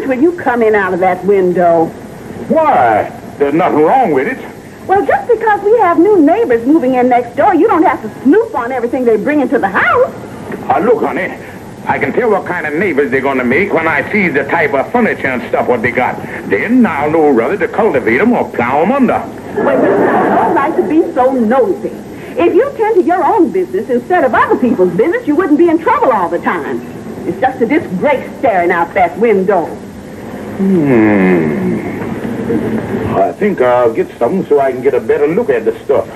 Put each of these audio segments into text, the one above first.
Will you come in out of that window? Why? There's nothing wrong with it. Well, just because we have new neighbors moving in next door, you don't have to snoop on everything they bring into the house. Look, honey, I can tell what kind of neighbors they're going to make when I see the type of furniture and stuff what they got. Then I'll know whether to cultivate them or plow them under. Well, you have no right to be so nosy. If you tend to your own business instead of other people's business, you wouldn't be in trouble all the time. It's just a disgrace staring out that window. I think I'll get some so I can get a better look at the stuff.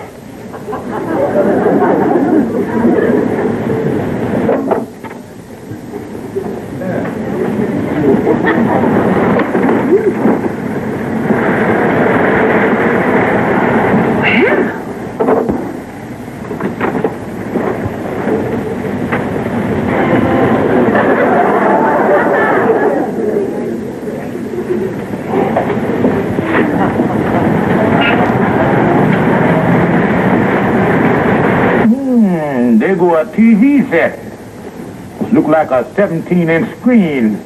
There go a TV set. Look like a 17-inch screen.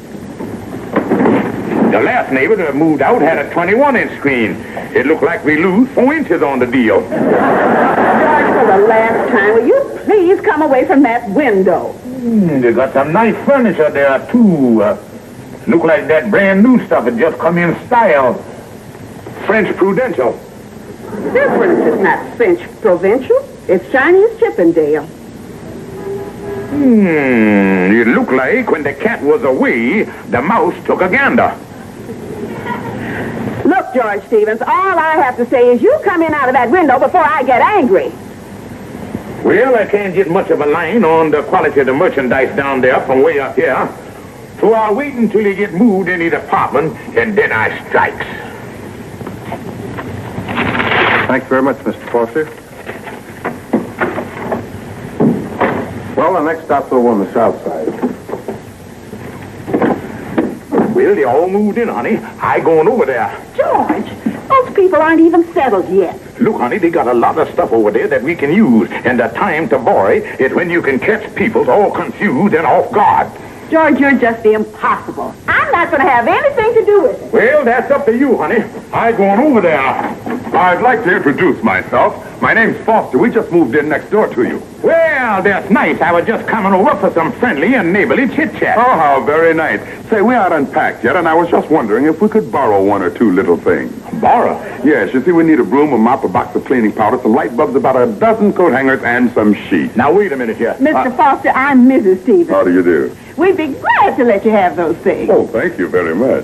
The last neighbor that moved out had a 21-inch screen. It looked like we lose 4 inches on the deal. George, for the last time, will you please come away from that window? They got some nice furniture there, too. Look like that brand new stuff had just come in style. French Prudential. This furniture's not French Provincial. It's Chinese Chippendale. It looked like when the cat was away, the mouse took a gander. Look, George Stevens, all I have to say is you come in out of that window before I get angry. Well, I can't get much of a line on the quality of the merchandise down there from way up here. So I'll wait until you get moved in the department, and then I strikes. Thanks very much, Mr. Foster. Well, the next stop's over on the south side. Well, they all moved in, honey. I going over there. George, those people aren't even settled yet. Look, honey, they got a lot of stuff over there that we can use. And the time to borrow is when you can catch people all confused and off guard. George, you're just impossible. I'm not going to have anything to do with it. Well, that's up to you, honey. I going over there. I'd like to introduce myself. My name's Foster. We just moved in next door to you. Well, that's nice. I was just coming over for some friendly and neighborly chit-chat. Oh, how very nice. Say, we aren't unpacked yet, and I was just wondering if we could borrow one or two little things. Borrow? Yes, you see, we need a broom, a mop, a box of cleaning powder, some light bulbs, about a dozen coat hangers, and some sheets. Now, wait a minute here. Mr. Foster, I'm Mrs. Stevens. How do you do? We'd be glad to let you have those things. Oh, thank you very much.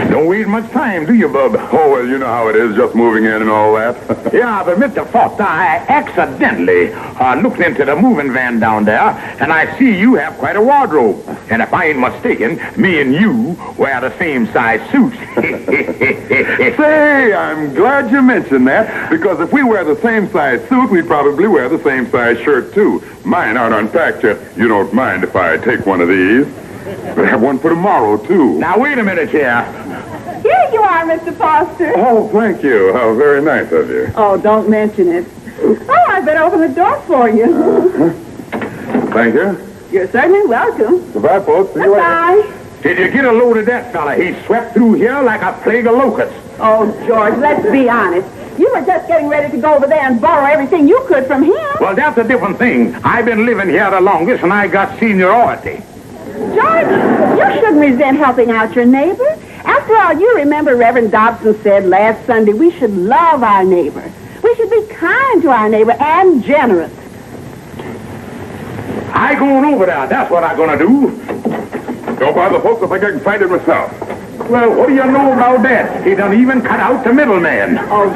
Don't wait much time, do you, bub? Oh, well, you know how it is, just moving in and all that. Yeah, but Mr. Foster, I accidentally looked into the moving van down there, and I see you have quite a wardrobe. And if I ain't mistaken, me and you wear the same size suits. Say, I'm glad you mentioned that, because if we wear the same size suit, we'd probably wear the same size shirt, too. Mine aren't unpacked yet. You don't mind if I take one of these? But I have one for tomorrow, too. Now, wait a minute here. Here you are, Mr. Foster. Oh, thank you. How very nice of you. Oh, don't mention it. Oh, I better open the door for you. Thank you. You're certainly welcome. Goodbye, folks. See you later. Goodbye. Did you get a load of that fella? He swept through here like a plague of locusts. Oh, George, let's be honest. You were just getting ready to go over there and borrow everything you could from him. Well, that's a different thing. I've been living here the longest, and I got seniority. George, you shouldn't resent helping out your neighbor. After all, you remember Reverend Dobson said last Sunday we should love our neighbor. We should be kind to our neighbor and generous. I going over there. That's what I'm going to do. Don't bother, folks. I think I can find it myself. Well, what do you know about that? He done even cut out the middleman. Oh,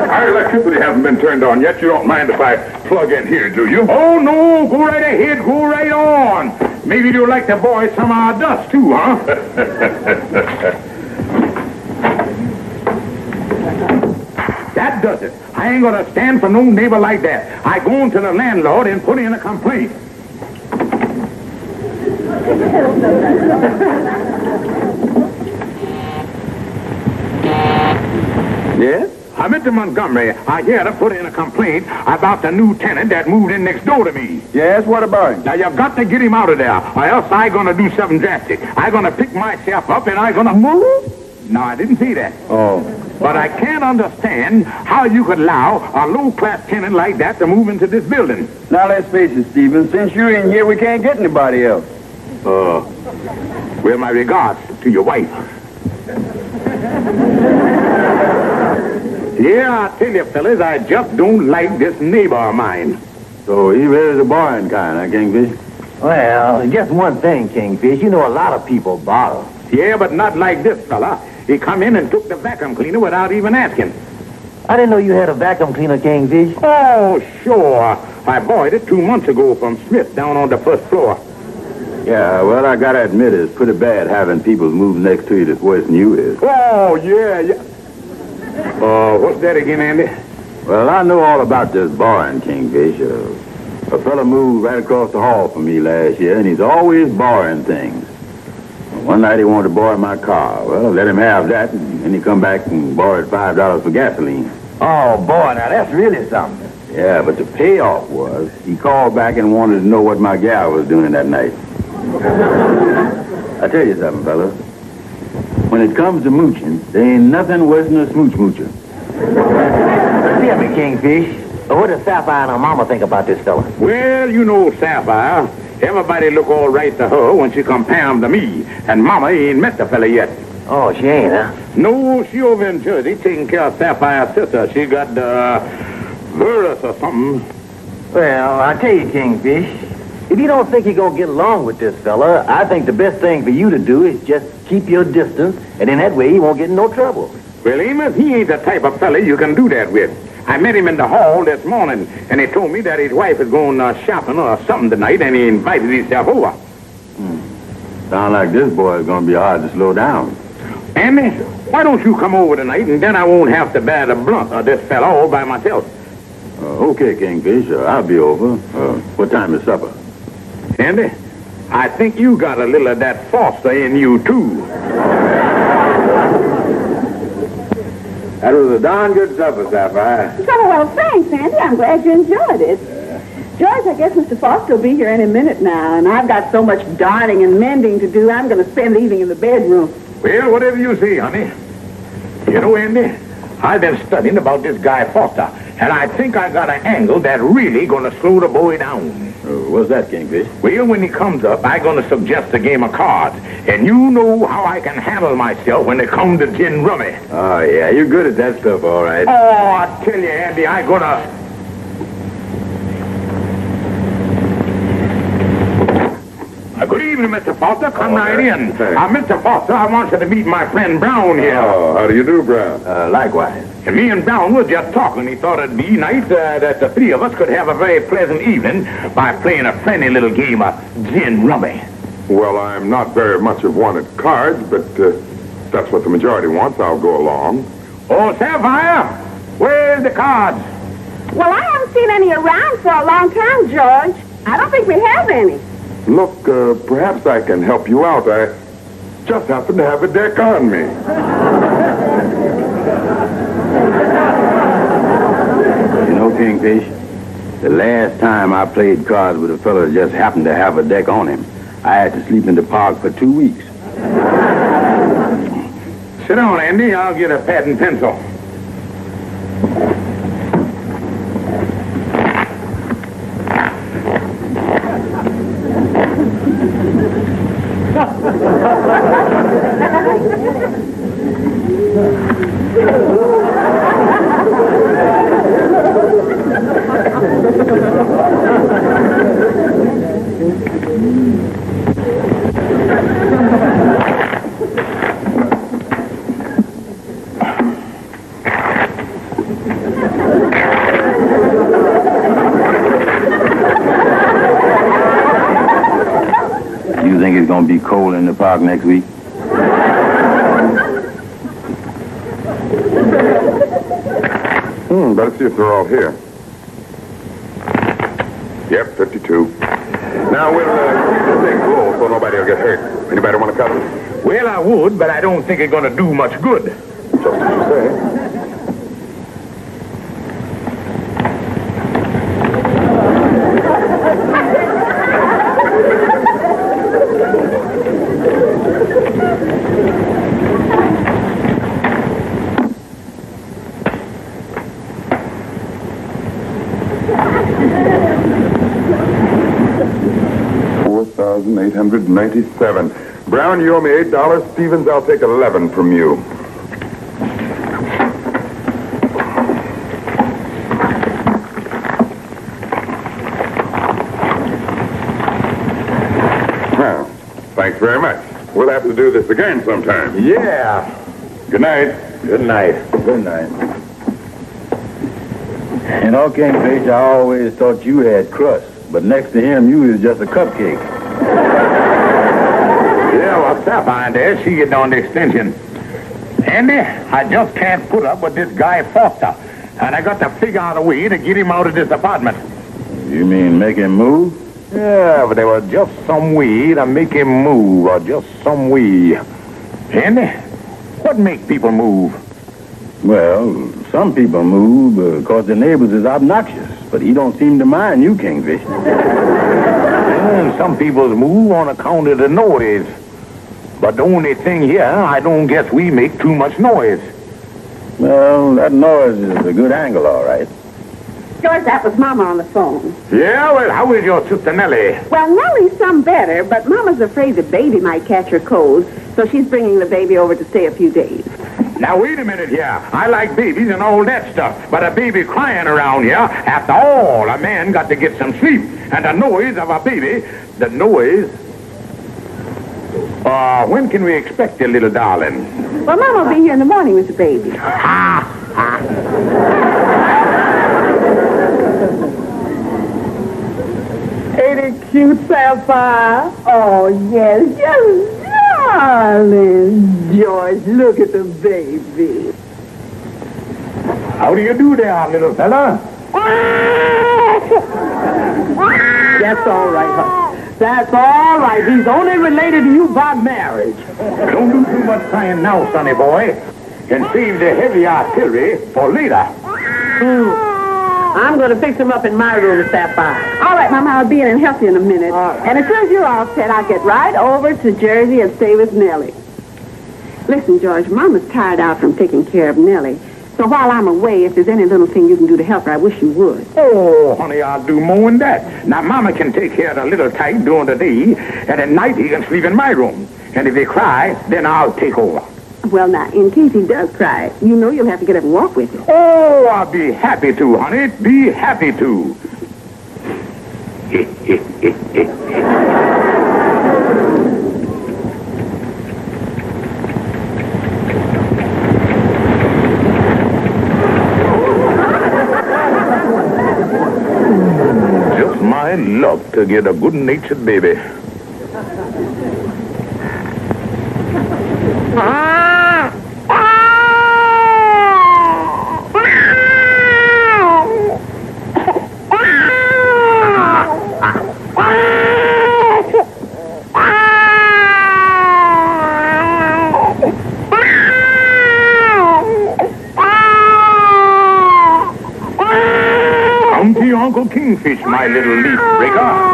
Our electricity hasn't been turned on yet. You don't mind if I plug in here, do you? Oh, no, go right ahead, go right on. Maybe you'd like to borrow some of our dust, too, huh? That does it. I ain't gonna stand for no neighbor like that. I go on to the landlord and put in a complaint. Yes? I'm at Montgomery. I here to put in a complaint about the new tenant that moved in next door to me. Yes, what about him? Now, you've got to get him out of there, or else I gonna do something drastic. I gonna pick myself up and I gonna move? No, I didn't say that. Oh. But I can't understand how you could allow a low-class tenant like that to move into this building. Now, let's face it, Stephen. Since you're in here, we can't get anybody else. Well, my regards to your wife. Yeah, I tell you, fellas, I just don't like this neighbor of mine. So he really the borrowing kind, huh, Kingfish? Well, just one thing, Kingfish. You know a lot of people borrow. Yeah, but not like this fella. He come in and took the vacuum cleaner without even asking. I didn't know you had a vacuum cleaner, Kingfish. Oh, sure. I bought it 2 months ago from Smith down on the first floor. Yeah, well, I gotta admit it's pretty bad having people move next to you that's worse than you is. Oh, yeah. What's that again, Andy? Well, I know all about this borrowing, Kingfish. A fella moved right across the hall from me last year, and he's always borrowing things. One night he wanted to borrow my car. Well, I let him have that, and then he come back and borrowed $5 for gasoline. Oh, boy, now that's really something. Yeah, but the payoff was he called back and wanted to know what my gal was doing that night. I tell you something, fella. When it comes to mooching, there ain't nothing worse than a smooch-moocher. Tell me, Kingfish, what does Sapphire and her mama think about this fella? Well, you know Sapphire. Everybody look all right to her when she compare him to me. And Mama ain't met the fella yet. Oh, she ain't, huh? No, she over in Jersey taking care of Sapphire's sister. She got the virus or something. Well, I tell you, Kingfish, if you don't think you're going to get along with this fella, I think the best thing for you to do is just keep your distance, and in that way he won't get in no trouble. Well, Amos, he ain't the type of fella you can do that with. I met him in the hall this morning, and he told me that his wife is going shopping or something tonight, and he invited himself over. Sound like this boy is going to be hard to slow down. Andy, why don't you come over tonight, and then I won't have to bear the brunt of this fella all by myself. Okay, Kingfish, I'll be over. What time is supper? Andy, I think you got a little of that Foster in you, too. That was a darn good supper, Sapphire. Oh, well, thanks, Andy. I'm glad you enjoyed it. George, I guess Mr. Foster will be here any minute now, and I've got so much darning and mending to do, I'm going to spend the evening in the bedroom. Well, whatever you say, honey. You know, Andy, I've been studying about this guy Foster, and I think I got an angle that's really going to slow the boy down. What's that, Kingfish? Well, when he comes up, I'm going to suggest a game of cards, and you know how I can handle myself when it comes to gin rummy. Oh, yeah, you're good at that stuff, all right. Oh, I tell you, Andy, I'm going to... Good evening, Mr. Foster. Come right in. Mr. Foster, I want you to meet my friend Brown here. Oh, how do you do, Brown? Likewise. And me and Brown was just talking. He thought it'd be nice that the three of us could have a very pleasant evening by playing a friendly little game of gin rummy. Well, I'm not very much of one at cards, but that's what the majority wants. I'll go along. Oh, Sapphire, where's the cards? Well, I haven't seen any around for a long time, George. I don't think we have any. Look, perhaps I can help you out. I just happen to have a deck on me. You know, Kingfish, the last time I played cards with a fellow that just happened to have a deck on him, I had to sleep in the park for 2 weeks. Sit down, Andy. I'll get a pad and pencil. You think it's going to be cold in the park next week? Better see if they're all here. Yep, 52. Now, we'll keep this thing cool so nobody will get hurt. Anybody want to cut it? Well, I would, but I don't think it's going to do much good. Just as you say. $4,897. Brown, you owe me $8. Stevens, I'll take 11 from you. Well, thanks very much. We'll have to do this again sometime. Yeah. Good night. Good night. Good night. You know, Kingfish, I always thought you had crust, but next to him, you was just a cupcake. Yeah, well, Sapphire there, she get on the extension. Andy, I just can't put up with this guy Foster, and I got to figure out a way to get him out of this apartment. You mean make him move? Yeah, but there was just some way to make him move, or just some way. Andy, what makes people move? Well, some people move because their neighbors is obnoxious, but he don't seem to mind you, Kingfish. And some people move on account of the noise. But the only thing here, I don't guess we make too much noise. Well, that noise is a good angle, all right. George, that was Mama on the phone. Yeah, well, how is your sister Nellie? Well, Nellie's some better, but Mama's afraid the baby might catch her cold, so she's bringing the baby over to stay a few days. Now, wait a minute here. I like babies and all that stuff, but a baby crying around here, after all, a man got to get some sleep. And the noise of a baby, the noise... when can we expect your little darling? Well, Mama will be here in the morning with the baby. Ain't it cute, Sapphire? Oh, yes, just darling. George, look at the baby. How do you do there, little fella? That's all right, huh? That's all right. He's only related to you by marriage. Don't do too much crying now, sonny boy. And save the heavy artillery for later. I'm going to fix him up in my room, Sapphire. All right, Mama, I'll be in and help you in a minute. And as soon as you're all set, I'll get right over to Jersey and stay with Nellie. Listen, George, Mama's tired out from taking care of Nellie. So while I'm away, if there's any little thing you can do to help her, I wish you would. Oh, honey, I'll do more than that. Now, Mama can take care of the little tyke during the day, and at night he can sleep in my room. And if he cry, then I'll take over. Well, now, in case he does cry, you know you'll have to get up and walk with him. Oh, I'll be happy to, honey. Be happy to. Just my luck to get a good-natured baby. Come to your Uncle Kingfish, my little leaf breaker.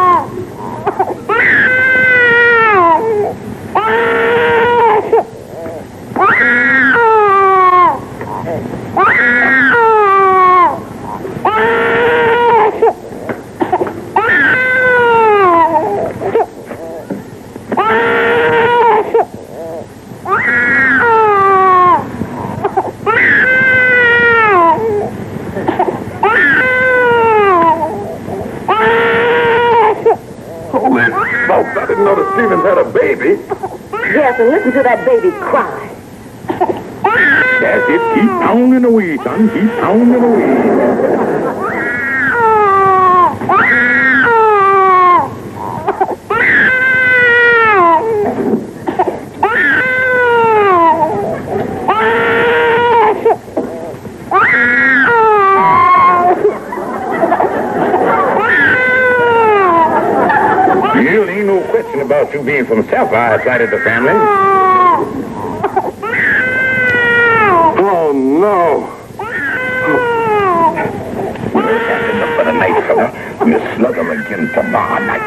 Folks, I didn't know that Stevens had a baby. Yes, and listen to that baby cry. That's it. Keep pounding away, son. Keep pounding away. Well, ain't no question about you being from Sapphire side of the family. Oh, no. That's enough for the night, fella. We'll slug 'em again tomorrow night.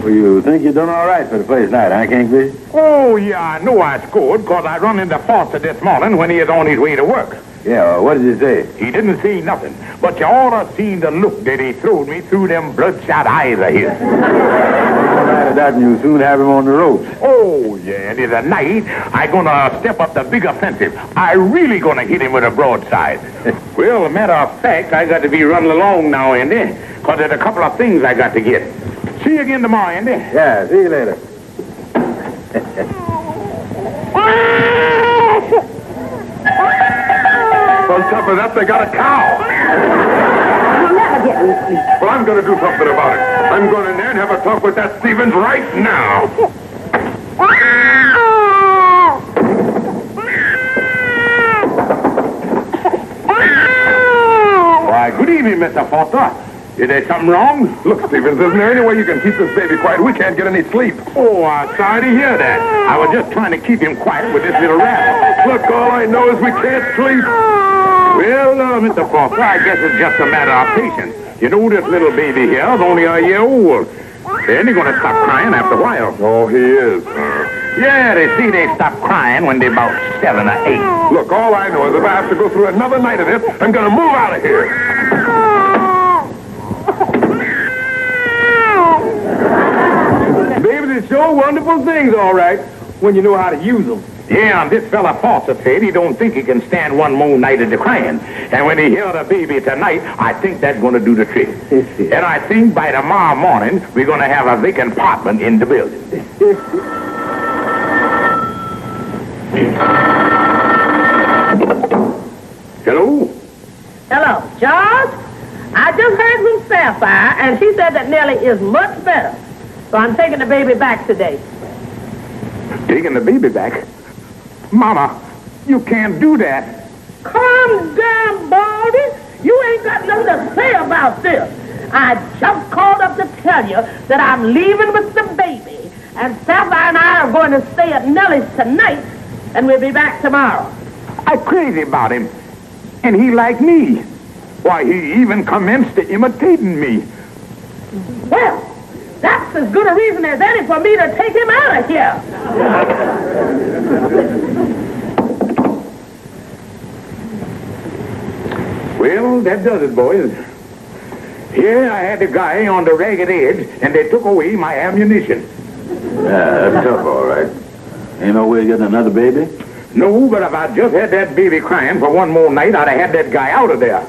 Well, you think you're doing all right for the first night, huh, Kingfish? Oh, yeah, I know I scored, because I run into Foster this morning when he is on his way to work. Yeah, well, what did you say? He didn't say nothing, but you ought to seen the look that he throwed me through them bloodshot eyes of his. Right at that, and you'll soon have him on the ropes. Oh, yeah, and tonight I gonna step up the big offensive. I really gonna hit him with a broadside. Well, as a matter of fact, I got to be running along now, Andy, because there's a couple of things I got to get. See you again tomorrow, Andy. Yeah, see you later. On top of that, they got a cow. You'll never get me sleep. Well, I'm going to do something about it. I'm going in there and have a talk with that Stevens right now. Why, good evening, Mr. Foster. Is there something wrong? Look, Stevens, isn't there any way you can keep this baby quiet? We can't get any sleep. Oh, I'm sorry to hear that. I was just trying to keep him quiet with this little rabbit. Look, all I know is we can't sleep. Well, Mr. Foster, I guess it's just a matter of patience. You know, this little baby here is only a year old. Then he's going to stop crying after a while. Oh, he is. Yeah, they say they stop crying when they're about 7 or 8. Look, all I know is if I have to go through another night of this, I'm going to move out of here. Babies are so wonderful things, all right, when you know how to use them. Yeah, and this fella Foster said he don't think he can stand one more night of the crying. And when he hear the baby tonight, I think that's going to do the trick. And I think by tomorrow morning, we're going to have a vacant apartment in the building. Hello? Hello, George. I just heard from Sapphire, and she said that Nellie is much better. So I'm taking the baby back today. Taking the baby back? Mama, you can't do that. Calm down, Baldy. You ain't got nothing to say about this. I just called up to tell you that I'm leaving with the baby, and Sapphire and I are going to stay at Nellie's tonight, and we'll be back tomorrow. I'm crazy about him. And he like me. Why, he even commenced to imitating me. Well, that's as good a reason as any for me to take him out of here. Well, that does it, boys. Here I had the guy on the ragged edge, and they took away my ammunition. Yeah, that's tough, all right. Ain't no way of getting another baby? No, but if I just had that baby crying for one more night, I'd have had that guy out of there.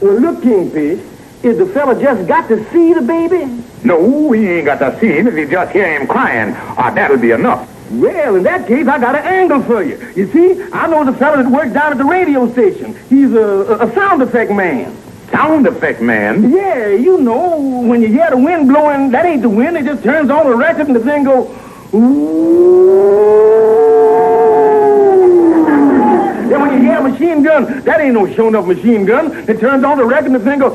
Well, look, Kingfish, is the fella just got to see the baby? No, he ain't got to see him if he just hear him crying. That'll be enough. Well, in that case, I got an angle for you. You see, I know the fella that works down at the radio station. He's a sound effect man. Sound effect man? Yeah, you know, when you hear the wind blowing, that ain't the wind. It just turns on the record and the thing goes, ooh. Then when you hear a machine gun, that ain't no show enough machine gun. It turns on the record and the thing goes,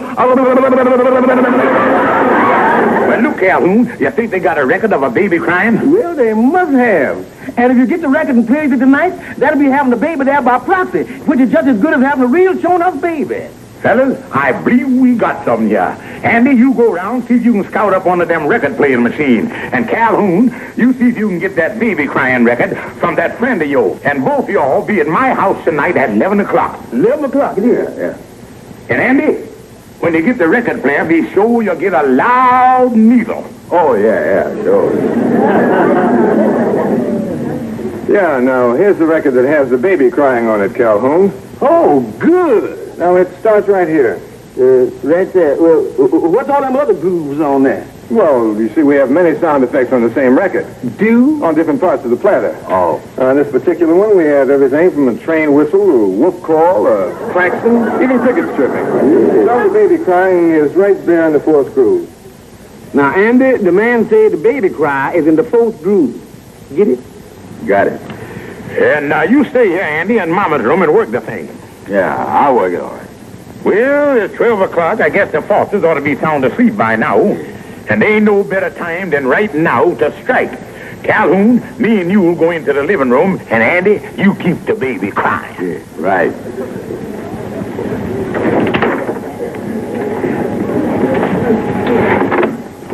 Well, look, Calhoun, you think they got a record of a baby crying? well, they must have. And if you get the record and play it tonight, that'll be having the baby there by proxy, which is just as good as having a real show enough baby. Fellas, I believe we got something here. Andy, you go around, see if you can scout up one of them record-playing machines. And Calhoun, you see if you can get that baby crying record from that friend of yours. And both of y'all be at my house tonight at 11 o'clock. 11 o'clock, yeah. And Andy, when you get the record player, be sure you get a loud needle. Oh, yeah, sure. Yeah, now, here's the record that has the baby crying on it, Calhoun. Oh, good. Now, it starts right here. Right there. Well, what's all them other grooves on there? Well, you see, we have many sound effects on the same record. Do? On different parts of the platter. Oh. On this particular one, we have everything from a train whistle, a whoop call, a klaxon, even cricket chirping. So the baby crying is right there in the fourth groove. Now, Andy, the man said the baby cry is in the fourth groove. Get it? Got it. And you stay here, Andy, in Mama's room and work the thing. Yeah, I'll work it all right. Well, it's 12 o'clock. I guess the Fosters ought to be sound asleep by now. And there ain't no better time than right now to strike. Calhoun, me and you will go into the living room, and Andy, you keep the baby crying. Yeah, right.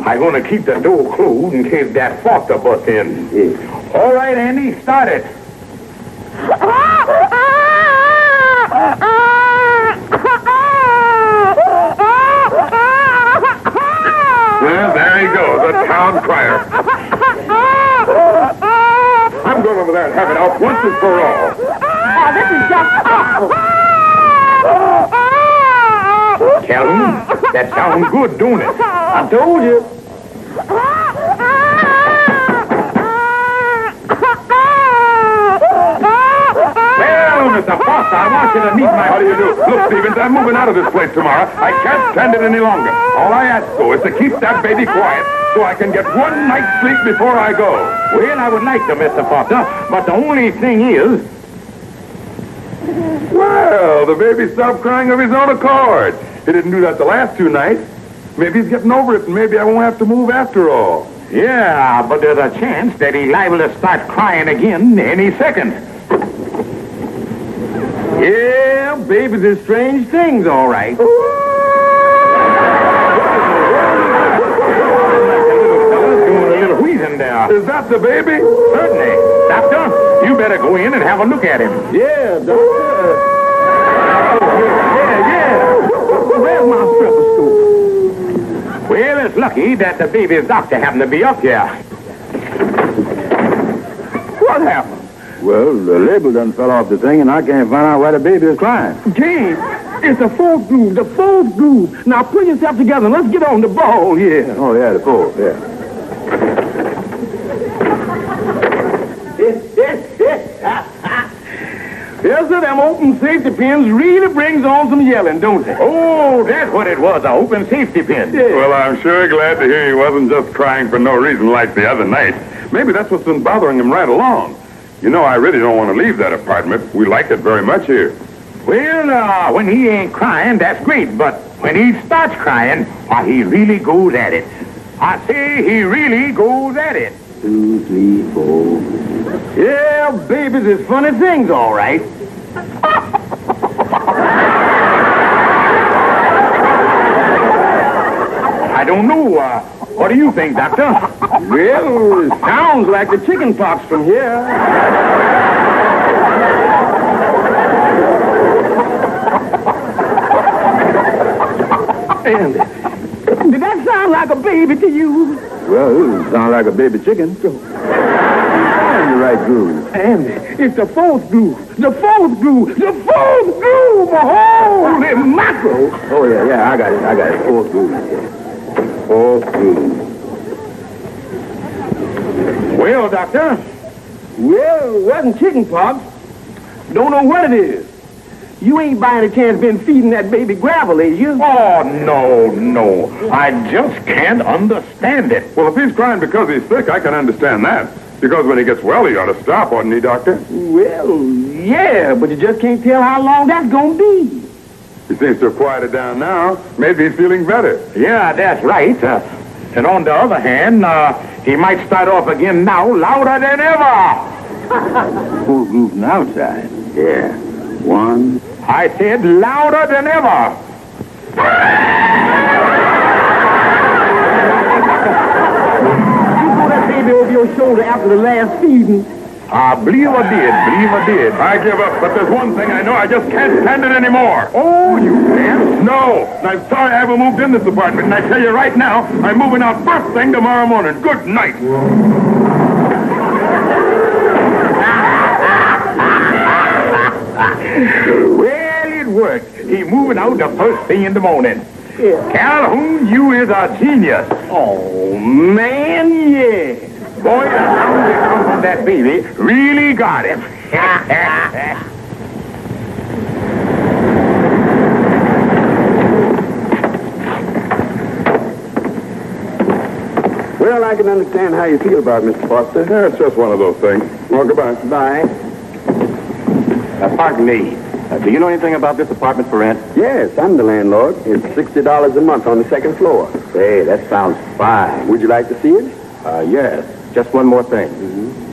I'm going to keep the door closed in case that Foster busts in. Yeah. All right, Andy, start it. Well, there he goes, a town crier. I'm going over there and have it out once and for all. Oh, this is just awful. Calhoun, that sounds good, don't it? I told you. Well, Mr. Foster, I want you to meet my... How do you do? Look, Stevens, I'm moving out of this place tomorrow. I can't stand it any longer. All I ask, though, is to keep that baby quiet so I can get one night's sleep before I go. Well, I would like to, Mr. Foster, but the only thing is... Well, the baby stopped crying of his own accord. He didn't do that the last 2 nights. Maybe he's getting over it, and maybe I won't have to move after all. Yeah, but there's a chance that he's liable to start crying again any second. Yeah, babies are strange things, all right. Doing a little wheezing there. Is that the baby? Certainly. Doctor, you better go in and have a look at him. Yeah, doctor. Yeah. Where's my stethoscope? Well, it's lucky that the baby's doctor happened to be up here. What happened? Well, the label done fell off the thing, and I can't find out why the baby is crying. James, it's the fourth groove, the fourth groove. Now pull yourself together and let's get on the ball here. Oh, yeah, the fourth, yeah. Yes, sir, them open safety pins really brings on some yelling, don't they? Oh, that's what it was, a open safety pin. Well, I'm sure glad to hear he wasn't just crying for no reason like the other night. Maybe that's what's been bothering him right along. You know, I really don't want to leave that apartment. We like it very much here. Well, when he ain't crying, that's great. But when he starts crying, why, he really goes at it. I say he really goes at it. 2, 3, 4. Yeah, babies is funny things, all right. I don't know. What do you think, Doctor? Well, it sounds like the chicken pox from here. Andy, did that sound like a baby to you? Well, it sounds like a baby chicken. You're in the right groove. Andy, it's the fourth groove. The fourth groove. The fourth groove. Holy mackerel. Oh, yeah, I got it. Fourth groove. Fourth groove. Well, Doctor, Well, it wasn't chicken pox. Don't know what it is. You ain't by any chance been feeding that baby gravel, is you? oh, no. I just can't understand it. Well, if he's crying because he's sick, I can understand that. Because when he gets well, he ought to stop, oughtn't he, Doctor? Well, yeah, but you just can't tell how long that's gonna be. He seems to have quieted down now. Maybe he's feeling better. Yeah, that's right. And on the other hand, he might start off again now louder than ever. Fourth groove from the outside. Yeah. 1. I said louder than ever. You threw that baby over your shoulder after the last feeding. I believe I did. I give up, but there's one thing I know. I just can't stand it anymore. Oh, you can't? No. I'm sorry I haven't moved in this apartment, and I tell you right now, I'm moving out first thing tomorrow morning. Good night. Well, it worked. He moving out the first thing in the morning. Calhoun, you is a genius. Oh, man, yeah. Boy, the sound that comes from that baby really got him. Well, I can understand how you feel about it, Mr. Foster. Yeah, it's just one of those things. Well, goodbye. Bye. Pardon me. Do you know anything about this apartment for rent? Yes, I'm the landlord. It's $60 a month on the second floor. Hey, that sounds fine. Would you like to see it? Yes. Just one more thing.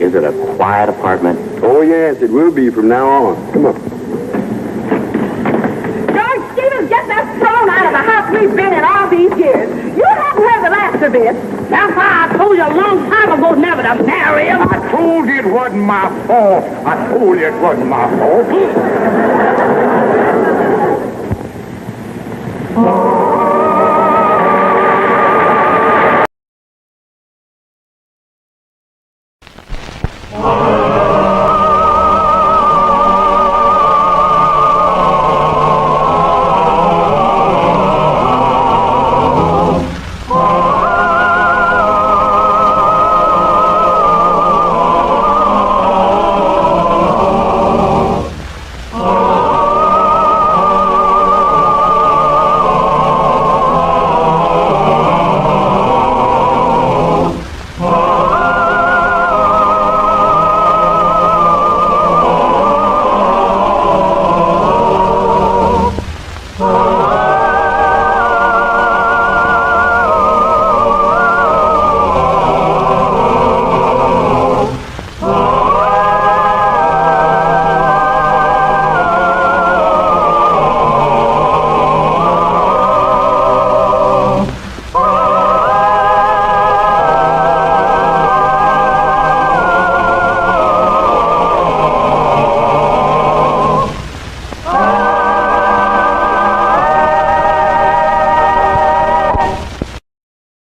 Is it a quiet apartment? Oh, yes, it will be from now on. Come on. George Stevens, get that throne out of the house we've been in all these years. You haven't heard the last of it. That's why I told you a long time ago never to marry him. I told you it wasn't my fault. I told you it wasn't my fault.